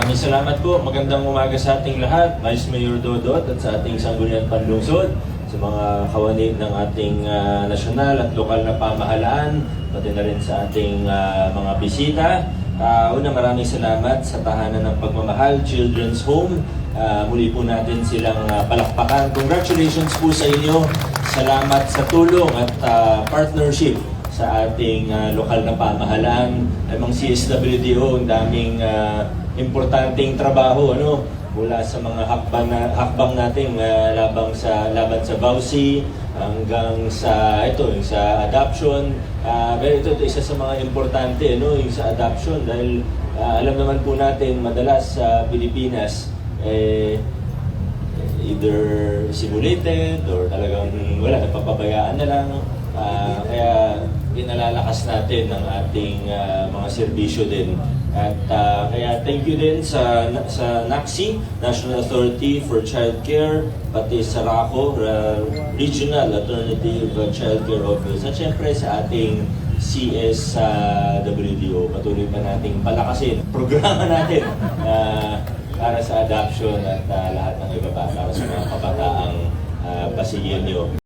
Maraming salamat po. Magandang umaga sa ating lahat. Vice Mayor Dodot at sa ating Sangguniang Panlungsod, sa mga kawani ng ating nasyonal at lokal na pamahalaan, pati na rin sa ating mga bisita. Una, maraming salamat sa Tahanan ng Pagmamahal Children's Home. Muli po natin silang palakpakan. Congratulations po sa inyo. Salamat sa tulong at partnership sa ating lokal na pamahalaan. Among CSWDO, ang daming importanteng trabaho, ano, mula sa mga hakbang natin laban sa VAUSI hanggang sa sa adoption. Pero ito isa sa mga importante, ano, yung sa adoption, dahil alam naman po natin madalas sa Pilipinas either simulated or talagang wala, napapabayaan na lang. Kaya pinalalakas natin ang ating mga serbisyo din. At kaya thank you din sa NACCI, National Authority for Child Care, pati sa RACO, Regional Alternative Child Care Office, at syempre sa ating CSWDO. Patuloy pa nating palakasin programa natin para sa adoption at lahat ng iba pa para sa mga kabataang Basilio.